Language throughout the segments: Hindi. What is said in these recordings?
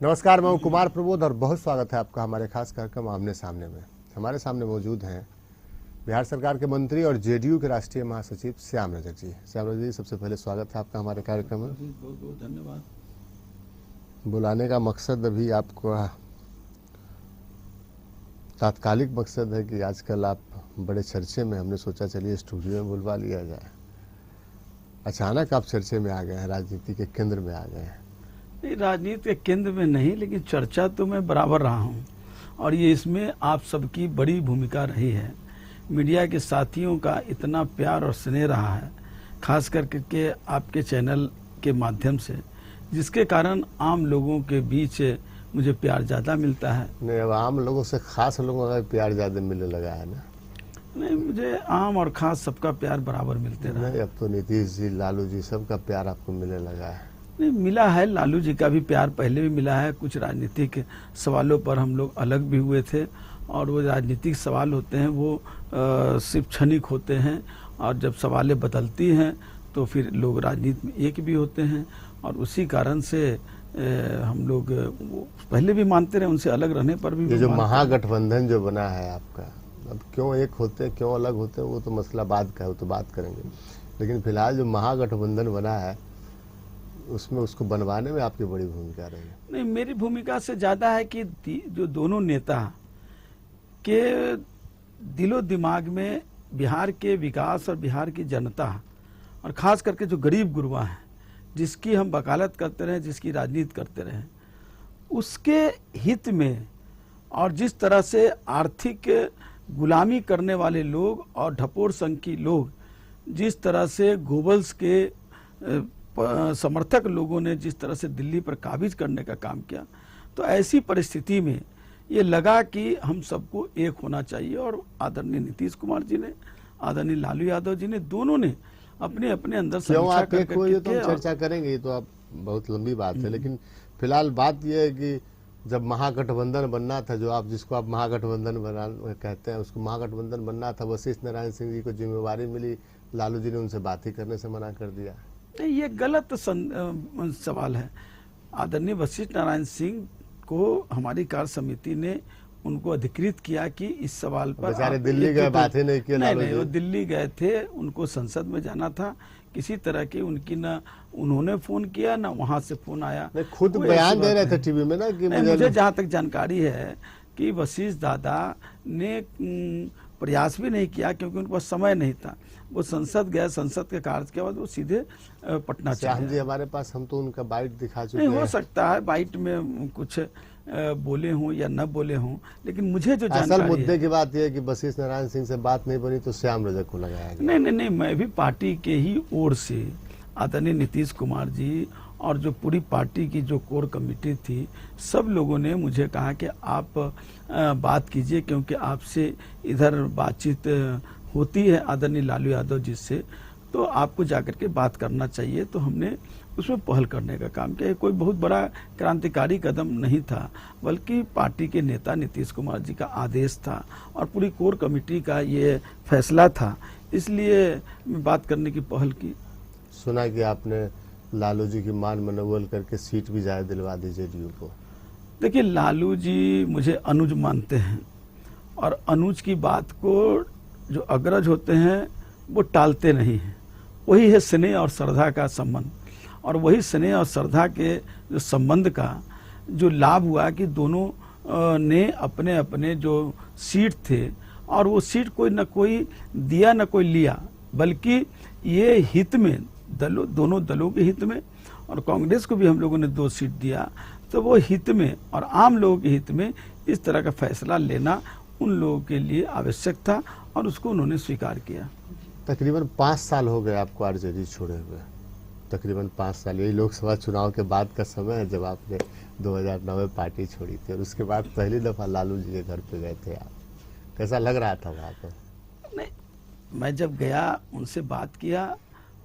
नमस्कार, मैं हूं कुमार प्रबोध और बहुत स्वागत है आपका हमारे खास कार्यक्रम आमने सामने में। हमारे सामने मौजूद हैं बिहार सरकार के मंत्री और जेडीयू के राष्ट्रीय महासचिव श्याम रजक जी। श्याम रजक जी, सबसे पहले स्वागत है आपका हमारे कार्यक्रम में। बहुत बहुत धन्यवाद। बुलाने का मकसद अभी आपको तात्कालिक मकसद है कि आजकल आप बड़े चर्चे में, हमने सोचा चलिए स्टूडियो में बुलवा लिया जाए। अचानक आप चर्चे में आ गए हैं, राजनीति के केंद्र में आ गए हैं। नहीं, राजनीति के केंद्र में नहीं, लेकिन चर्चा तो मैं बराबर रहा हूँ और ये इसमें आप सबकी बड़ी भूमिका रही है। मीडिया के साथियों का इतना प्यार और स्नेह रहा है, खास करके आपके चैनल के माध्यम से, जिसके कारण आम लोगों के बीच मुझे प्यार ज़्यादा मिलता है। नहीं, अब आम लोगों से खास लोगों का प्यार ज़्यादा मिलने लगा है ना? नहीं, मुझे आम और खास सबका प्यार बराबर मिलते रहा। नहीं, अब तो नीतीश जी, लालू जी, सबका प्यार आपको मिलने लगा है। नहीं, मिला है। लालू जी का भी प्यार पहले भी मिला है। कुछ राजनीतिक सवालों पर हम लोग अलग भी हुए थे और वो राजनीतिक सवाल होते हैं वो सिर्फ क्षणिक होते हैं, और जब सवालें बदलती हैं तो फिर लोग राजनीति में एक भी होते हैं, और उसी कारण से हम लोग पहले भी मानते रहे, उनसे अलग रहने पर भी। ये जो महागठबंधन जो बना है आपका, अब क्यों एक होते हैं, क्यों अलग होते हैं, वो तो मसला बाद का है, वो तो बात करेंगे। लेकिन फिलहाल जो महागठबंधन बना है उसमें, उसको बनवाने में आपकी बड़ी भूमिका रही है। नहीं, मेरी भूमिका से ज़्यादा है कि जो दोनों नेता के दिलो दिमाग में बिहार के विकास और बिहार की जनता और ख़ास करके जो गरीब गुरबा हैं, जिसकी हम वकालत करते रहे, जिसकी राजनीति करते रहे, उसके हित में, और जिस तरह से आर्थिक गुलामी करने वाले लोग और ढपोर संघ की लोग, जिस तरह से गोबल्स के समर्थक लोगों ने जिस तरह से दिल्ली पर काबिज करने का काम किया, तो ऐसी परिस्थिति में ये लगा कि हम सबको एक होना चाहिए। और आदरणीय नीतीश कुमार जी ने, आदरणीय लालू यादव जी ने, दोनों ने अपने अपने अंदर समीक्षा करके, ये तो हम चर्चा करेंगे, ये तो आप बहुत लंबी बात है। लेकिन फिलहाल बात यह है कि जब महागठबंधन बनना था, जो आप जिसको आप महागठबंधन बना कहते हैं, उसको महागठबंधन बनना था, वशिष्ठ नारायण सिंह जी को जिम्मेवारी मिली, लालू जी ने उनसे बात ही करने से मना कर दिया। नहीं, ये गलत सवाल है। आदरणीय वशिष्ठ नारायण सिंह को हमारी कार्य समिति ने उनको अधिकृत किया कि इस सवाल पर बेचारे दिल्ली गए, बात ही नहीं की। नहीं, वो दिल्ली गए थे, उनको संसद में जाना था, किसी तरह की उनकी ना उन्होंने फोन किया ना वहां से फोन आया। खुद बयान दे रहे थे टीवी में ना कि मुझे जहाँ तक जानकारी है कि वशिष्ठ दादा ने प्रयास भी नहीं किया, क्योंकि उनके पास समय नहीं था। वो संसद गए, संसद के कार्य के बाद वो सीधे पटना चले गए। हमारे पास, हम तो उनका बाइट दिखा चुके हैं। नहीं, हो सकता है बाइट में कुछ बोले हों या न बोले हों, लेकिन मुझे जो जानकारी असल मुद्दे की बात यह है कि वशिष्ठ नारायण सिंह से बात नहीं बनी तो श्याम रजक को लगाया गया। नहीं, मैं भी पार्टी के ही ओर से, आदरणीय नीतीश कुमार जी और जो पूरी पार्टी की जो कोर कमेटी थी, सब लोगों ने मुझे कहा कि आप बात कीजिए, क्योंकि आपसे इधर बातचीत होती है आदरणीय लालू यादव जी से, तो आपको जाकर के बात करना चाहिए। तो हमने उसमें पहल करने का काम किया। कोई बहुत बड़ा क्रांतिकारी कदम नहीं था, बल्कि पार्टी के नेता नीतीश कुमार जी का आदेश था और पूरी कोर कमेटी का ये फैसला था, इसलिए बात करने की पहल की। सुना कि आपने लालू जी की मान मनोबल करके सीट भी जाए दिलवा दी जेडीयू को। देखिए, लालू जी मुझे अनुज मानते हैं, और अनुज की बात को जो अग्रज होते हैं वो टालते नहीं हैं। वही है स्नेह और श्रद्धा का संबंध, और वही स्नेह और श्रद्धा के जो संबंध का जो लाभ हुआ कि दोनों ने अपने अपने जो सीट थे, और वो सीट कोई न कोई दिया न कोई लिया, बल्कि ये हित में दोनों दलों के हित में, और कांग्रेस को भी हम लोगों ने 2 सीट दिया, तो वो हित में और आम लोगों के हित में इस तरह का फैसला लेना उन लोगों के लिए आवश्यक था, और उसको उन्होंने स्वीकार किया। तकरीबन 5 साल हो गए आपको आरजेडी छोड़े हुए, तकरीबन 5 साल। यही लोकसभा चुनाव के बाद का समय है जब आपने 2009 में पार्टी छोड़ी थी, और उसके बाद पहली दफा लालू जी के घर पे गए थे आप। कैसा लग रहा था वहाँ पर? नहीं, मैं जब गया, उनसे बात किया,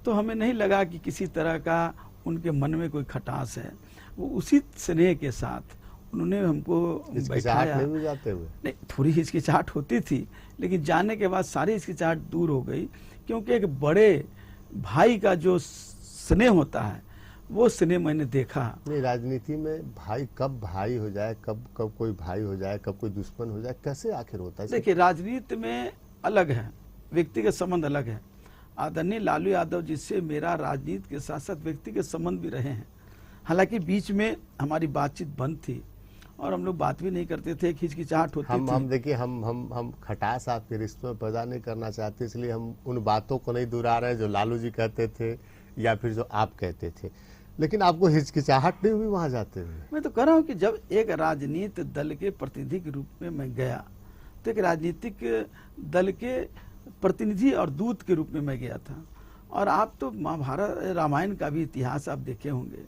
तो हमें नहीं लगा कि किसी तरह का उनके मन में कोई खटास है। वो उसी स्नेह के साथ उन्होंने हमको बैठाया। नहीं जाते हुए? नहीं, थोड़ी हिचकिचाहट होती थी, लेकिन जाने के बाद सारी हिचकिचाहट दूर हो गई, क्योंकि एक बड़े भाई का जो स्नेह होता है वो स्नेह मैंने देखा। नहीं, राजनीति में भाई कब भाई हो जाए, कब कब कोई भाई हो जाए, कब कोई दुश्मन हो जाए, कैसे आखिर होता है? देखिए, राजनीति में अलग है, व्यक्तिगत संबंध अलग है। आदरणीय लालू यादव जी से मेरा राजनीति के साथ साथ व्यक्तिगत संबंध भी रहे हैं। हालांकि बीच में हमारी बातचीत बंद थी और हम लोग बात भी नहीं करते थे, हिचकिचाहट होती थी। हम देखिए, हम खटास आपके रिश्तों में पैदा नहीं करना चाहते, इसलिए हम उन बातों को नहीं दोहरा रहे जो लालू जी कहते थे या फिर जो आप कहते थे। लेकिन आपको हिचकिचाहट नहीं हुई वहां जाते हुए? मैं तो कह रहा हूं कि जब एक राजनीतिक दल के प्रतिनिधि के रूप में मैं गया, तो एक राजनीतिक दल के प्रतिनिधि और दूत के रूप में मैं गया था। और आप तो महाभारत रामायण का भी इतिहास आप देखे होंगे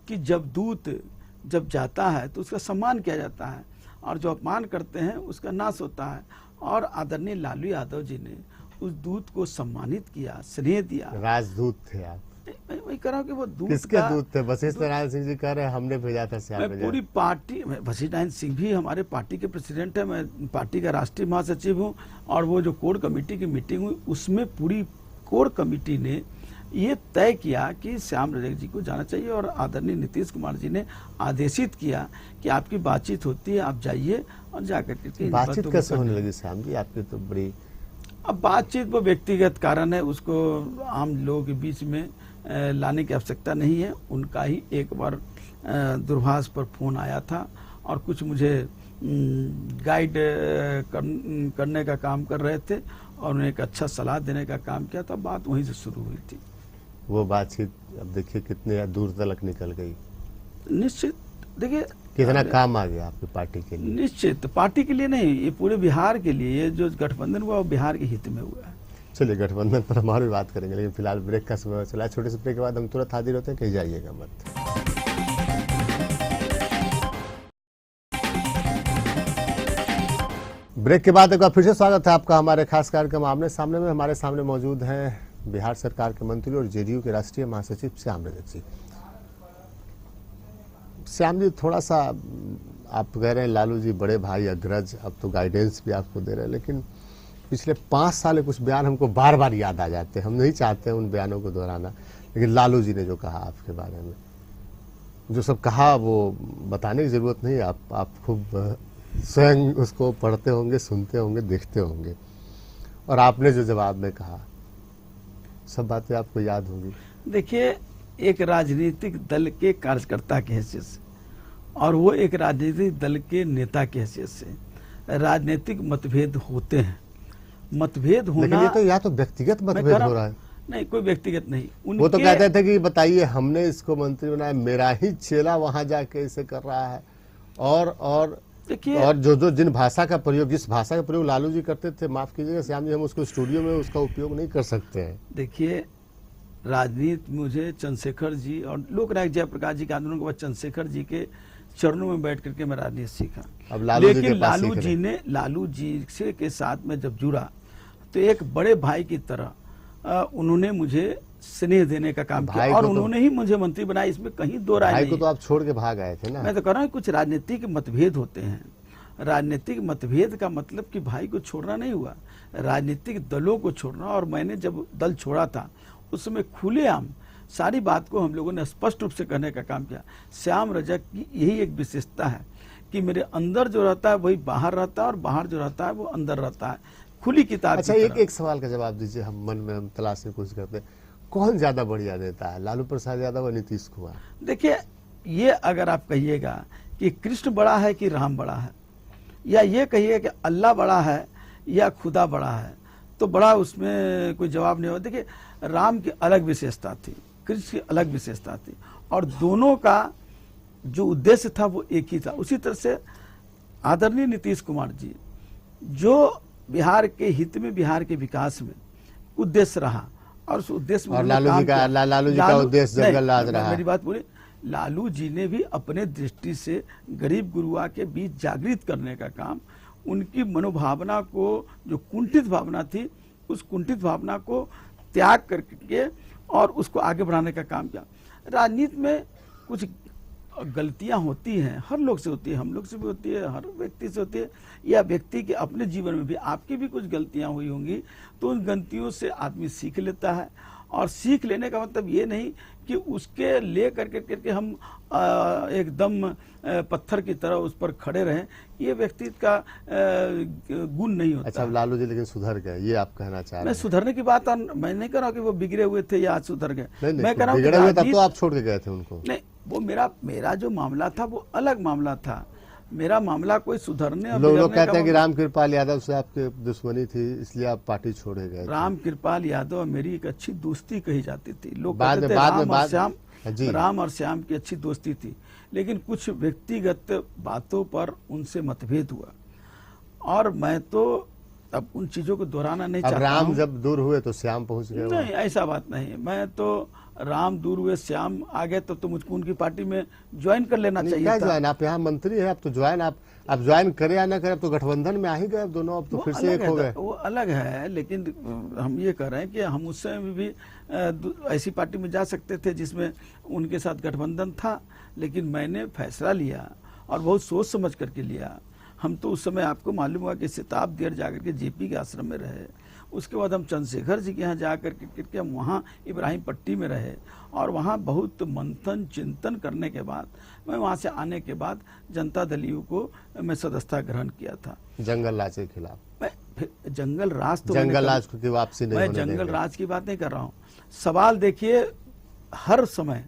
कि जब दूत जब जाता है तो उसका सम्मान किया जाता है और जो अपमान करते हैं उसका नाश होता है। और आदरणीय लालू यादव जी ने उस दूत को सम्मानित किया, स्नेह दिया। राजदूत थे आप? मैं कह रहा हूँ कि वो दूत किसके दूत थे? वशिष्ठ नारायण सिंह जी कह रहे हैं हमने भेजा था श्याम मैं पूरी पार्टी, वशिष्ठ नारायण सिंह भी हमारे पार्टी के प्रेसिडेंट है, मैं पार्टी का राष्ट्रीय महासचिव हूँ। और वो जो कोर कमेटी की मीटिंग हुई उसमें पूरी कोर कमेटी ने ये तय किया कि श्याम रजक जी को जाना चाहिए और आदरणीय नीतीश कुमार जी ने आदेशित किया कि आपकी बातचीत होती है, आप जाइए और जाकर के बातचीत कैसे होने लगी श्याम जी आपकी? तो बड़ी अब बातचीत वो व्यक्तिगत कारण है, उसको आम लोगों के बीच में लाने की आवश्यकता नहीं है। उनका ही एक बार दूरभाष पर फोन आया था और कुछ मुझे गाइड करने का काम कर रहे थे और उन्हें एक अच्छा सलाह देने का काम किया था। बात वहीं से शुरू हुई थी। वो बातचीत अब देखिए कितने दूर तक निकल गई। निश्चित, देखिए कितना काम आ गया आपकी पार्टी के लिए। निश्चित, पार्टी के लिए नहीं, ये पूरे बिहार के लिए। ये जो गठबंधन हुआ वो बिहार के हित में हुआ है। चलिए, गठबंधन पर हम और भी बात करेंगे, लेकिन फिलहाल ब्रेक का समय चला। छोटे से ब्रेक के बाद हम तुरंत हाजिर होते हैं, कहीं जाइएगा मत। ब्रेक के बाद एक बार फिर से स्वागत है आपका हमारे खास कार्यक्रम आमने सामने में। हमारे सामने मौजूद हैं बिहार सरकार के मंत्री और जेडीयू के राष्ट्रीय महासचिव श्याम रजक जी। श्याम जी, थोड़ा सा आप कह रहे हैं लालू जी बड़े भाई अग्रज, अब तो गाइडेंस भी आपको दे रहे हैं, लेकिन पिछले 5 साल के कुछ बयान हमको बार बार याद आ जाते हैं। हम नहीं चाहते उन बयानों को दोहराना, लेकिन लालू जी ने जो कहा आपके बारे में, जो सब कहा वो बताने की जरूरत नहीं। आप खूब स्वयं उसको पढ़ते होंगे, सुनते होंगे, देखते होंगे। और आपने जो जवाब में कहा सब बातें आपको याद होंगी। देखिए, एक राजनीतिक दल के कार्यकर्ता की हैसियत से और वो एक राजनीतिक दल के नेता की हैसियत से राजनीतिक मतभेद होते हैं। मतभेद होना, लेकिन ये तो या तो व्यक्तिगत मतभेद हो रहा है। नहीं, कोई व्यक्तिगत नहीं। वो तो कहते थे कि बताइए हमने इसको मंत्री बनाया, मेरा ही चेला वहां जाके इसे कर रहा है। और देखिए, और जो जिन भाषा का प्रयोग, जिस भाषा का प्रयोग लालू जी करते थे, माफ कीजिएगा श्याम जी, हम उसको स्टूडियो में उसका उपयोग नहीं कर सकते हैं। देखिए, राजनीति मुझे चंद्रशेखर जी और लोकनायक जयप्रकाश जी के आंदोलन के बाद चंद्रशेखर जी के चरणों में बैठ करके मैं राजनीति सीखा। अब लेकिन लालू जी से के साथ में जब जुड़ा तो एक बड़े भाई की तरह उन्होंने मुझे स्नेह देने का काम किया और उन्होंने ही मुझे मंत्री बनाया, इसमें कहीं दो राय नहीं। भाई को तो आप छोड़ के भाग आए थे ना। मैं तो कह रहा हूँ कुछ राजनीतिक मतभेद होते हैं। राजनीतिक मतभेद का मतलब कि भाई को छोड़ना नहीं हुआ, राजनीतिक दलों को छोड़ना। और मैंने जब दल छोड़ा था उसमें खुलेआम सारी बात को हम लोगों ने स्पष्ट रूप से कहने का काम किया। श्याम रजक की यही एक विशेषता है कि मेरे अंदर जो रहता है वही बाहर रहता है और बाहर जो रहता है वो अंदर रहता है, खुली किताब। अच्छा, एक सवाल का जवाब दीजिए, हम मन में हम तलाशने की कोशिश करते हैं, कौन ज्यादा बढ़िया देता है, लालू प्रसाद यादव और नीतीश कुमार? देखिए, ये अगर आप कहिएगा कि कृष्ण बड़ा है कि राम बड़ा है, या ये कहिए कि अल्लाह बड़ा है या खुदा बड़ा है, तो बड़ा उसमें कोई जवाब नहीं होगा। देखिए, राम की अलग विशेषता थी, कृष्ण की अलग विशेषता थी और दोनों का जो उद्देश्य था वो एक ही था। उसी तरह से आदरणीय नीतीश कुमार जी, जो बिहार के हित में, बिहार के विकास में उद्देश्य रहा और उस उद्देश्य में लालू जी का उद्देश्य जंगल राज रहा। मेरी बात पूरी, लालू जी ने भी अपने दृष्टि से गरीब गुरुआ के बीच जागृत करने का काम, उनकी मनोभावना को, जो कुंठित भावना थी, उस कुंठित भावना को त्याग करके और उसको आगे बढ़ाने का काम किया। राजनीति में कुछ गलतियां होती हैं, हर लोग से होती है, हम लोग से भी होती है, हर व्यक्ति से होती है, या व्यक्ति के अपने जीवन में भी आपकी भी कुछ गलतियां हुई होंगी, तो उन गलतियों से आदमी सीख लेता है और सीख लेने का मतलब ये नहीं कि उसके ले करके हम एकदम पत्थर की तरह उस पर खड़े रहें, ये व्यक्तित्व का गुण नहीं होता। अच्छा, अब लालू जी लेकिन सुधर गए, ये आप कहना चाह रहे मैं हैं? सुधरने की बात मैं नहीं कर रहा हूँ कि वो बिगड़े हुए थे या आज सुधर गए। मैं कह रहा हूँ बिगड़े हुए तब तो आप छोड़ के गए थे उनको। नहीं, वो मेरा जो मामला था वो अलग मामला था। मेरा मामला कोई सुधरने और लोग कहते हैं कि रामकृपाल यादव से आपकी दुश्मनी थी, इसलिए आप पार्टी छोड़े गए। रामकृपाल यादव और मेरी एक अच्छी दोस्ती कही जाती थी। लोग बाद कहते थे राम और श्याम की अच्छी दोस्ती थी, लेकिन कुछ व्यक्तिगत बातों पर उनसे मतभेद हुआ और मैं तो अब उन चीजों को दोहराना नहीं चाहता। राम जब दूर हुए तो श्याम पहुंच गए? नहीं, ऐसा बात नहीं। मैं तो राम दूर हुए श्याम आ गए तो मुझको उनकी पार्टी में ज्वाइन कर लेना चाहिए था। ज्वाइन? आप यहाँ मंत्री है, आप तो ज्वाइन, आप ज्वाइन करे या ना करे, तो गठबंधन में आ ही गए दोनों, अब तो फिर से एक हो गए। वो अलग है, लेकिन हम ये कह रहे हैं कि हम उस समय भी ऐसी पार्टी में जा सकते थे जिसमें उनके साथ गठबंधन था, लेकिन मैंने फैसला लिया और बहुत सोच समझ करके लिया। हम तो उस समय आपको मालूम हुआ कि सिताब देर जाकर के जेपी के आश्रम में रहे, उसके बाद हम चंद्रशेखर जी के यहाँ जाकर के हम वहाँ इब्राहिम पट्टी में रहे और वहाँ बहुत मंथन चिंतन करने के बाद मैं वहाँ से आने के बाद जनता दल यू को मैं सदस्यता ग्रहण किया था। जंगल राज के खिलाफ? मैं जंगल राज तो जंगल राज की वापसी नहीं, मैं जंगल राज की बात नहीं कर रहा हूँ। सवाल देखिए, हर समय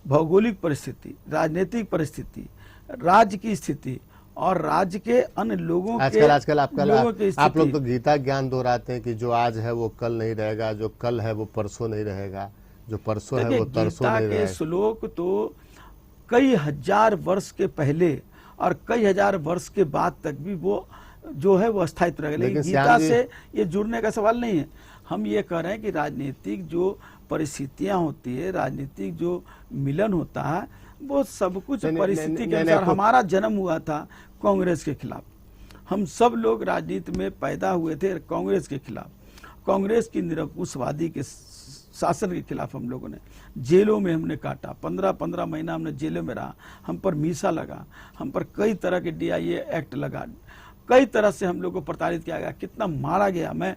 भौगोलिक परिस्थिति, राजनीतिक परिस्थिति, राज्य की स्थिति और राज्य के अन्य लोगों आजकल आप लोग तो गीता ज्ञान दोहराते हैं कि जो आज है वो कल नहीं रहेगा, जो कल है वो परसों नहीं रहेगा, जो परसों है वो तरसों नहीं रहेगा। श्लोक तो कई हजार वर्ष के पहले और कई हजार वर्ष के बाद तक भी वो जो है वो स्थायित्व रहेगा, लेकिन गीता से ये जुड़ने का सवाल नहीं है। हम ये कह रहे हैं कि राजनीतिक जो परिस्थितियां होती है, राजनीतिक जो मिलन होता है, वो सब कुछ परिस्थिति के अनुसार। हमारा जन्म हुआ था कांग्रेस के खिलाफ, हम सब लोग राजनीति में पैदा हुए थे कांग्रेस के खिलाफ, कांग्रेस की निरंकुशवादी के शासन के खिलाफ हम लोगों ने जेलों में हमने काटा, 15-15 महीना हमने जेलों में रहा, हम पर मीसा लगा, हम पर कई तरह के DIA एक्ट लगा, कई तरह से हम लोग को प्रताड़ित किया गया, कितना मारा गया, मैं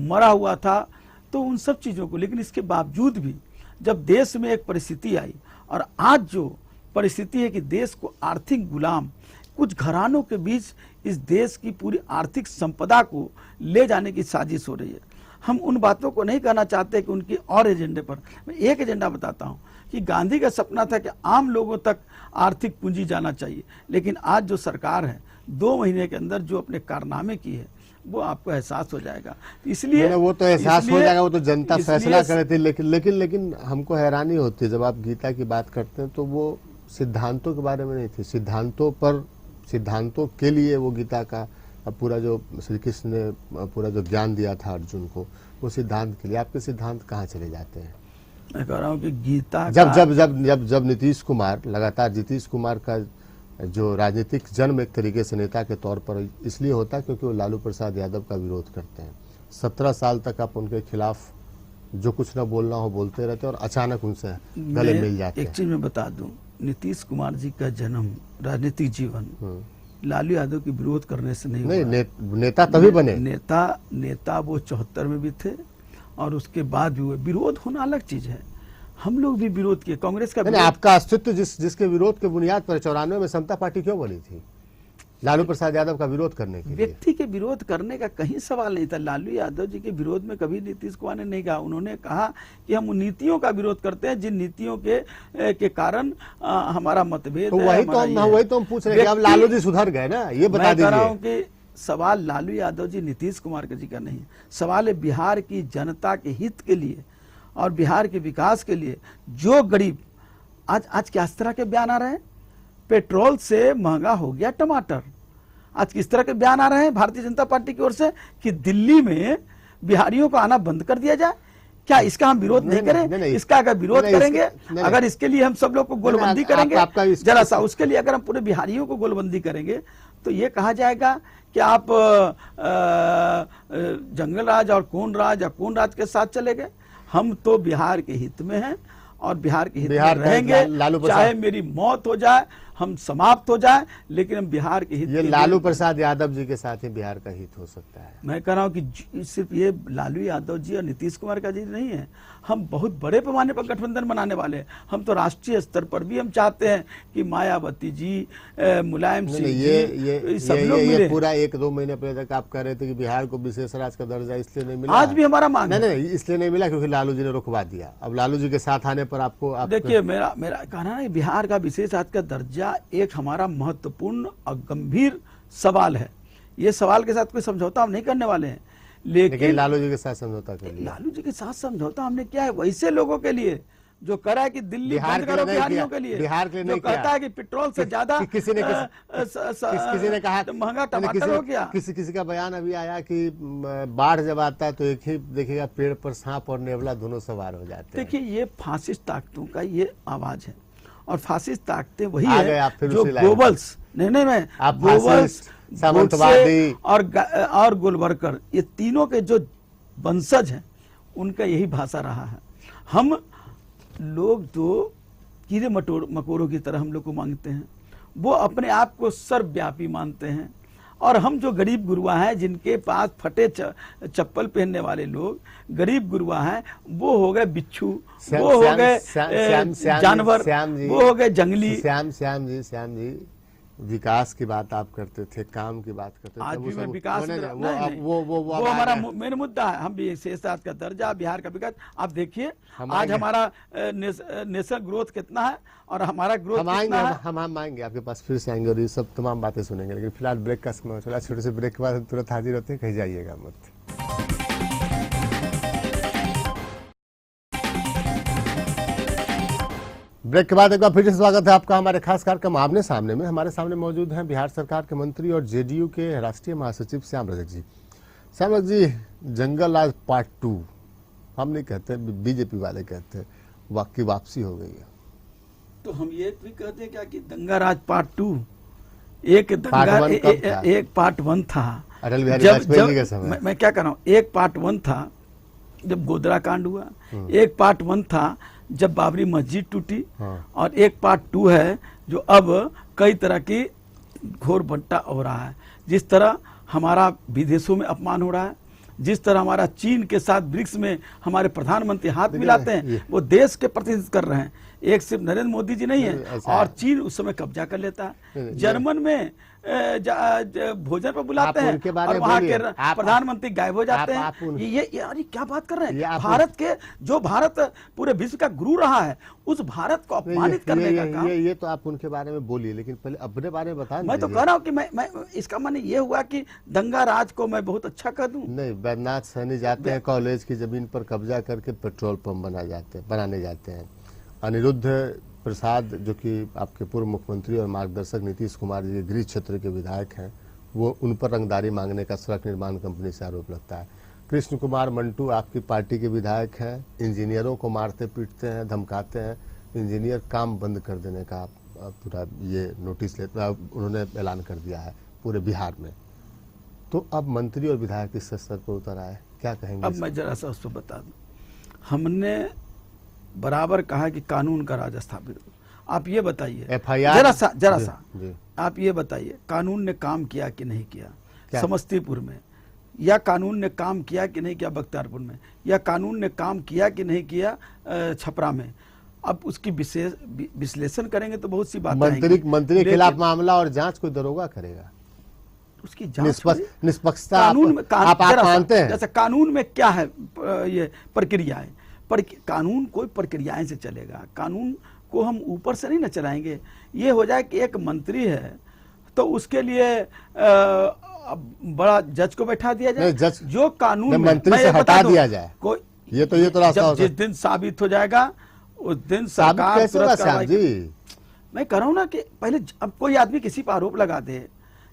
मरा हुआ था। तो उन सब चीज़ों को, लेकिन इसके बावजूद भी जब देश में एक परिस्थिति आई और आज जो परिस्थिति है कि देश को आर्थिक गुलाम कुछ घरानों के बीच इस देश की पूरी आर्थिक संपदा को ले जाने की साजिश हो रही है। हम उन बातों को नहीं कहना चाहते कि उनकी और एजेंडे पर। मैं एक एजेंडा बताता हूं कि गांधी का सपना था कि आम लोगों तक आर्थिक पूंजी जाना चाहिए, लेकिन आज जो सरकार है 2 महीने के अंदर जो अपने कारनामे की है वो आपको एहसास हो जाएगा। इसलिए वो तो एहसास हो जाएगा, वो तो जनता फैसला करे थी। लेकिन हमको हैरानी होती है जब आप गीता की बात करते हैं तो वो सिद्धांतों के बारे में नहीं थी, सिद्धांतों के लिए वो गीता का पूरा जो श्री कृष्ण ने पूरा जो ज्ञान दिया था अर्जुन को, वो सिद्धांत के लिए। आपके सिद्धांत कहाँ चले जाते हैं? मैं कह रहा हूँ कि गीता जब नीतीश कुमार लगातार, नीतीश कुमार का जो राजनीतिक जन्म एक तरीके से नेता के तौर पर इसलिए होता है क्योंकि वो लालू प्रसाद यादव का विरोध करते हैं। 17 साल तक आप उनके खिलाफ जो कुछ ना बोलना हो बोलते रहते हैं और अचानक उनसे गले मिल जाते हैं। एक चीज मैं बता दूं, नीतीश कुमार जी का जन्म, राजनीतिक जीवन लालू यादव के विरोध करने से नहीं हुआ। नेता तभी बने। नेता वो 74 में भी थे और उसके बाद भी हुए। विरोध होना अलग चीज है, हम लोग भी विरोध किए कांग्रेस का। आपका अस्तित्व जिसके विरोध के बुनियाद पर 94 में समता पार्टी क्यों बनी थी? लालू प्रसाद यादव का विरोध करने के लिए। व्यक्ति के विरोध करने का कहीं सवाल नहीं था। लालू यादव जी के विरोध में कभी नीतीश कुमार ने नहीं कहा। उन्होंने कहा कि हम उन नीतियों का विरोध करते हैं जिन नीतियों के कारण हमारा मतभेद है। वही तो हम पूछ रहे हैं। अब लालू जी सुधर गए ना, ये बता दीजिए। मैं कह रहा हूं कि सवाल लालू यादव जी, नीतीश कुमार जी का नहीं, सवाल है बिहार की जनता के हित के लिए और बिहार के विकास के लिए। जो गरीब आज क्या इस तरह के बयान आ रहे हैं, पेट्रोल से महंगा हो गया टमाटर। आज किस तरह के बयान आ रहे हैं भारतीय जनता पार्टी की ओर से कि दिल्ली में बिहारियों को आना बंद कर दिया जाए। क्या इसका हम विरोध नहीं करें? इसका अगर विरोध करेंगे, अगर इसके लिए हम सब लोग को गोलबंदी करेंगे, जरा सा उसके लिए अगर हम पूरे बिहारियों को गोलबंदी करेंगे तो ये कहा जाएगा कि आप जंगल राज और कौन राज या कौन राज के साथ चले गए। हम तो बिहार के हित में हैं और बिहार के हित में बिहार का रहेंगे। लालू प्रसाद- चाहे मेरी मौत हो जाए, हम समाप्त हो जाए, लेकिन हम बिहार के हित ये के लिए- लालू प्रसाद यादव जी के साथ ही बिहार का हित हो सकता है। मैं कह रहा हूं कि सिर्फ ये लालू यादव जी और नीतीश कुमार का जी नहीं है, हम बहुत बड़े पैमाने पर गठबंधन बनाने वाले हैं। हम तो राष्ट्रीय स्तर पर भी हम चाहते हैं कि मायावती जी, मुलायम सिंह जी, सब लोग मिले। ये पूरा 1-2 महीने पहले तक आप कह रहे थे कि बिहार को विशेष राज्य का दर्जा इसलिए नहीं मिला। आज भी हमारा मांग है। नहीं, इसलिए नहीं मिला क्योंकि लालू जी ने रुकवा दिया। अब लालू जी के साथ आने पर आपको देखिए, मेरा कहना है, बिहार का विशेष राज्य का दर्जा एक हमारा महत्वपूर्ण और गंभीर सवाल है। ये सवाल के साथ कोई समझौता हम नहीं करने वाले हैं, लेकिन लालू जी के साथ समझौता कर लिया। लालू जी के साथ समझौता हमने किया है वैसे लोगों के लिए जो करा है कि दिल्ली बिहार बंद के करो लिए नहीं बिहारियों किया। के लिए, बिहार के लिए जो नहीं कहता किया। है कि पेट्रोल से ज्यादा किसी ने कहा महंगा टमाटर हो गया। किसी का बयान अभी आया कि बाढ़ जब आता है तो एक ही देखिएगा पेड़ पर सांप और नेवला दोनों सवार हो जाते हैं। देखिए, ये फासिस्ट ताकतों का ये आवाज है, और फासिस्ट ताकतें वही आ गए है आप फिर जो उसी लाइन गोबल्स नहीं मैं आप गोबल्स, फासिस्ट, सामंतवादी और गोलवरकर, ये तीनों के जो वंशज हैं उनका यही भाषा रहा है। हम लोग तो कीड़े मकोड़ों की तरह हम लोग को मांगते हैं, वो अपने आप को सर्वव्यापी मानते हैं, और हम जो गरीब गुरुआ हैं जिनके पास फटे चप्पल पहनने वाले लोग गरीब गुरुआ हैं, वो हो गए बिच्छू, वो हो गए जानवर, वो हो गए जंगली। श्याम जी विकास की बात आप करते थे, काम की बात करते थे। आज भी मैं विकास वो हमारा मेन मुद्दा है। हम भी शेष राज्य का दर्जा, बिहार का विकास। आप देखिए आज हमारा नेशनल ग्रोथ कितना है और हमारा ग्रोथ कितना है। हम आएंगे आपके पास, फिर से आएंगे और ये सब तमाम बातें सुनेंगे, लेकिन फिलहाल ब्रेक का समय चला। छोटे से ब्रेक के बाद तुरंत हाजिर होते हैं, कहीं जाइएगा मत। ब्रेक के बाद एक बार फिर से स्वागत है आपका हमारे खास कार्यक्रम आमने सामने में। हमारे सामने मौजूद हैं बिहार सरकार के मंत्री और जेडीयू के राष्ट्रीय महासचिव श्याम रजक जी। श्याम रजक जी, जंगल राज पार्ट 2 हम नहीं कहते, बीजेपी वाले कहते हैं की वापसी हो गई है। तो हम ये भी कहते हैं क्या कि दंगा राज पार्ट 2 एक पार्ट 1 था अटल बिहारी वाजपेयी जी के समय। मैं क्या कर रहा हूँ, एक पार्ट 1 था जब गोधरा कांड हुआ, एक पार्ट 1 था जब बाबरी मस्जिद टूटी, और एक पार्ट 2 है जो अब कई तरह की घोर बंटा हो रहा है। जिस तरह हमारा विदेशों में अपमान हो रहा है, जिस तरह हमारा चीन के साथ ब्रिक्स में हमारे प्रधानमंत्री हाथ मिलाते हैं, वो देश के प्रतिनिधित्व कर रहे हैं। एक सिर्फ नरेंद्र मोदी जी नहीं है, और चीन उस समय कब्जा कर लेता है। जर्मन में भोजन पर बुलाते हैं और वहाँ के प्रधानमंत्री गायब हो जाते हैं। ये यार क्या बात कर रहे हैं। भारत के जो भारत पूरे विश्व का गुरु रहा है, उस भारत को अपमानित करने का काम। ये तो आप उनके बारे में बोलिए, लेकिन पहले अपने बारे में बता। मैं तो कह रहा हूँ कि मैं इसका माने ये हुआ कि दंगा राज को मैं बहुत अच्छा कह दूं। नहीं, बैद्यनाथ सैनी जाते हैं कॉलेज की जमीन पर कब्जा करके पेट्रोल पंप बनाने जाते हैं। अनिरुद्ध प्रसाद जो कि आपके पूर्व मुख्यमंत्री और मार्गदर्शक नीतीश कुमार जी के गृह क्षेत्र के विधायक हैं, वो उन पर रंगदारी मांगने का सड़क निर्माण कंपनी से आरोप लगता है। कृष्ण कुमार मंटू आपकी पार्टी के विधायक हैं, इंजीनियरों को मारते पीटते हैं, धमकाते हैं, इंजीनियर काम बंद कर देने का पूरा ये नोटिस उन्होंने ऐलान कर दिया है पूरे बिहार में। तो अब मंत्री और विधायक इस स्तर पर उतर आए, क्या कहेंगे? अब मैं जरा सा उसको बता दूं, हमने बराबर कहा कि कानून का राज स्थापित हो। आप ये बताइए, जरा सा आप ये बताइए, कानून ने काम किया कि नहीं किया समस्तीपुर में, या कानून ने काम किया कि नहीं किया बख्तियारपुर में, या कानून ने काम किया कि नहीं किया छपरा में? अब उसकी विश्लेषण करेंगे तो बहुत सी बातें आएंगी। मंत्री के खिलाफ मामला और जांच कोई दरोगा करेगा? उसकी जांच निष्पक्षता आप मानते हैं? जैसे कानून में क्या है ये प्रक्रियाएं, कानून कोई प्रक्रियाएं से चलेगा। कानून को हम ऊपर से नहीं न चलाएंगे। ये हो जाए कि एक मंत्री है तो उसके लिए बड़ा जज को बैठा दिया जाए, जो कानून मंत्री से हटा दिया जाए। कोई ये तो रास्ता हो। जिस दिन साबित हो जाएगा उस दिन सरकार तुरंत कार्रवाई। मैं कह रहा हूं ना कि पहले अब कोई आदमी किसी पर आरोप लगा दे,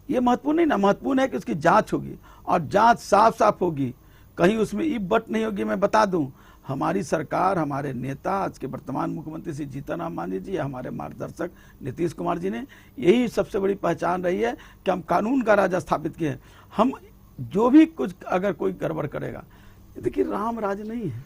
ये महत्वपूर्ण नहीं ना, महत्वपूर्ण है कि उसकी जांच होगी और जांच साफ साफ होगी, कहीं उसमें इब बट नहीं होगी। मैं बता दूं, हमारी सरकार, हमारे नेता, आज के वर्तमान मुख्यमंत्री श्री जीतन राम मांझी जी, हमारे मार्गदर्शक नीतीश कुमार जी ने यही सबसे बड़ी पहचान रही है कि हम कानून का राज स्थापित किए। हम जो भी कुछ अगर कोई गड़बड़ करेगा, देखिए राम राज नहीं है,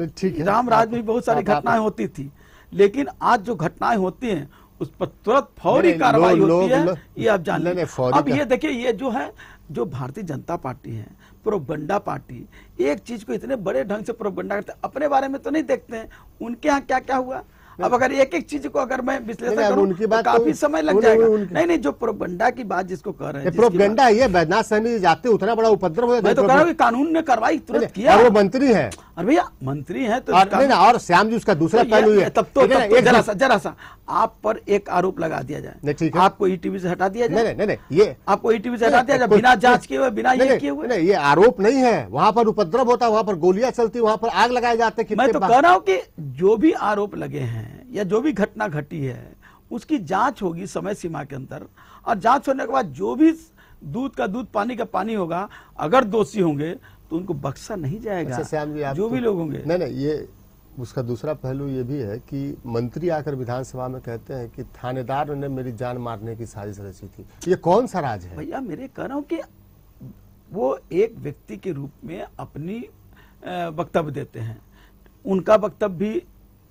ठीक है, राम राज में बहुत सारी घटनाएं होती थी, लेकिन आज जो घटनाएं होती हैं उस पर तुरंत फौरी नहीं, कार्रवाई लोग- होती है, लोग- ये आप जान नहीं, लीजिए। नहीं, फौरी अब का- ये देखिए, ये जो है जो भारतीय जनता पार्टी है, प्रोपगंडा पार्टी, एक चीज को इतने बड़े ढंग से प्रोपगंडा करते हैं, अपने बारे में तो नहीं देखते हैं उनके यहाँ क्या क्या हुआ। अब अगर एक एक चीज को अगर मैं विश्लेषण नहीं, अब करूं उनकी तो बात काफी तो- समय लग उन- जाएगा। उनकी- नहीं नहीं, जो प्रोपगंडा की बात जिसको कर रहे हैं, जिसकी प्रोपगेंडा ये बैद्यनाथ सहनी जाते उतना बड़ा उपद्रव हो बात- मैं तो कह रहा हूँ कि कानून ने कार्रवाई तुरंत किया। और वो मंत्री है, अरे भैया मंत्री है तो और इसका- नहीं ना, और श्याम जी उसका दूसरा तो पहलू ये- है। तब तो ठीक है ना, एक जरा सा आप पर एक आरोप लगा दिया जाए, नहीं, ठीक है। आपको ईटीवी से हटा दिया नहीं जाए, नहीं नहीं, ये आपको ईटीवी से हटा दिया जाए कुछ- बिना जांच किए हुए, बिना नहीं, ये किए हुए। नहीं, ये आरोप नहीं है, वहां पर उपद्रव होता है, वहां पर गोलियां चलती, वहां पर आग लगाए जाते। मैं कितने तो बार- कह रहा हूं कि जो भी आरोप लगे हैं या जो भी घटना घटी है उसकी जांच होगी समय सीमा के अंदर, और जांच होने के बाद जो भी दूध का दूध पानी का पानी होगा, अगर दोषी होंगे तो उनको बख्शा नहीं जाएगा। अच्छा श्याम जी, आप जो भी लोग होंगे। नहीं नहीं, ये उसका दूसरा पहलू ये भी है कि मंत्री आकर विधानसभा में कहते हैं कि थानेदार ने मेरी जान मारने की साजिश रची थी। ये कौन सा राज है? भैया मेरे कह रहा हूं कि वो एक व्यक्ति के रूप में अपनी वक्तव्य देते हैं, उनका वक्तव्य भी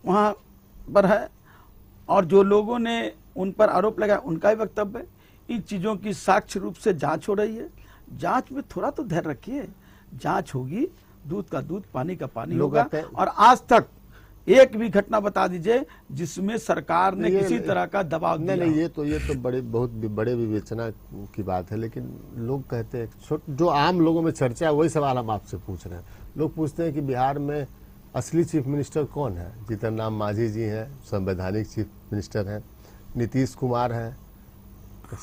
वहां पर है, और जो लोगों ने उन पर आरोप लगाया उनका भी वक्तव्य है। इन चीजों की साक्ष्य रूप से जांच हो रही है। जांच में थोड़ा तो धैर्य रखिए, जांच होगी, दूध का दूध पानी का पानी लोग होगा। कहते हैं- और आज तक एक भी घटना बता दीजिए जिसमें सरकार ने ये- किसी तरह का दबाव दिया नहीं हो। नहीं, ये तो बड़े बहुत बड़े विवेचना की बात है, लेकिन लोग कहते हैं जो आम लोगों में चर्चा है वही सवाल हम आपसे पूछ रहे हैं। लोग पूछते हैं कि बिहार में असली चीफ मिनिस्टर कौन है? जीतन राम मांझी जी हैं, संवैधानिक चीफ मिनिस्टर हैं, नीतीश कुमार हैं,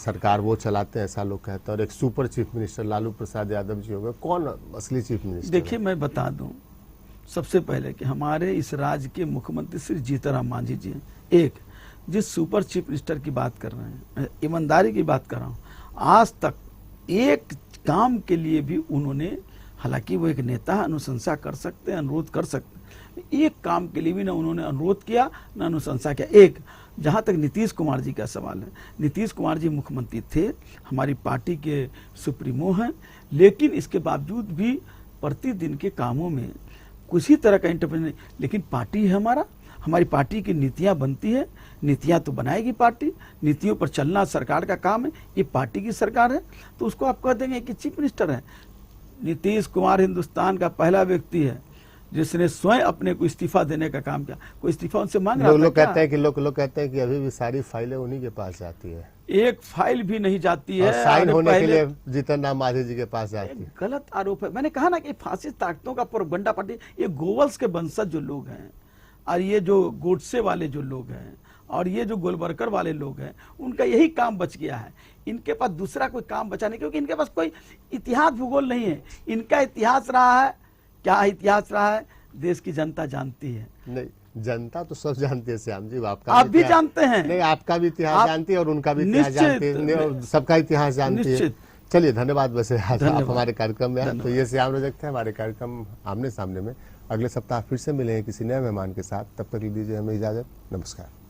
सरकार वो चलाते हैं ऐसा लोग कहते हैं, और एक super chief minister Lalu Prasad Yadav ji होंगे। कौन असली चीफ मिनिस्टर? देखिए मैं बता दूं सबसे पहले कि हमारे इस राज्य के मुख्यमंत्री श्री जीतनराम मांझी जी हैं। एक जिस सुपर चीफ मिनिस्टर की बात कर रहे हैं, मैं ईमानदारी की बात कर रहा हूं, आज तक एक काम के लिए भी उन्होंने, हालांकि वो एक नेता है, अनुशंसा कर सकते हैं, अनुरोध कर सकते हैं, एक काम के लिए भी ना उन्होंने अनुरोध किया ना अनुशंसा किया। एक जहां तक नीतीश कुमार जी का सवाल है, नीतीश कुमार जी मुख्यमंत्री थे, हमारी पार्टी के सुप्रीमो हैं, लेकिन इसके बावजूद भी प्रतिदिन के कामों में किसी तरह का इंटरफेरेंस नहीं। लेकिन पार्टी है हमारी पार्टी की नीतियां बनती है, नीतियां तो बनाएगी पार्टी, नीतियों पर चलना सरकार का काम है, ये पार्टी की सरकार है, तो उसको आप कह देंगे कि चीफ मिनिस्टर है। नीतीश कुमार हिंदुस्तान का पहला व्यक्ति है जिसने स्वयं अपने को इस्तीफा देने का काम किया। कोई इस्तीफा उनसे मांग रहा था लोग क्या? कहते हैं कि लोग कहते हैं कि अभी भी सारी फाइलें उन्हीं के पास जाती है, एक फाइल भी नहीं जाती है, और साइन और होने के पहले- लिए जीतन राम मांझी जी के पास जाती है। गलत आरोप है। मैंने कहा ना कि फासिस्ट ताकतों का प्रोपगंडा पार्टी, ये गोवल्स के वंशज जो लोग हैं, और ये जो गोडसे वाले जो लोग हैं, और ये जो गोलबर्कर वाले लोग हैं, उनका यही काम बच गया है। इनके पास दूसरा कोई काम बचा नहीं, क्योंकि इनके पास कोई इतिहास भूगोल नहीं है। इनका इतिहास रहा है, क्या इतिहास रहा है देश की जनता जानती है। नहीं, जनता तो सब जानती है श्याम जी, आपका आप भी इतिहास- जानते हैं। नहीं, आपका भी इतिहास आप- जानती है और उनका भी इतिहास निश्चित। जानती है, नहीं, और सबका इतिहास जानती है। निश्चित। चलिए धन्यवाद। वैसे आज आप धन्यवाद। हमारे कार्यक्रम में आए। तो धन्यवाद। ये श्याम रजक थे हमारे कार्यक्रम आमने सामने में। अगले सप्ताह फिर से मिलेंगे किसी नए मेहमान के साथ, तब तक लीजिए हमें इजाजत। नमस्कार।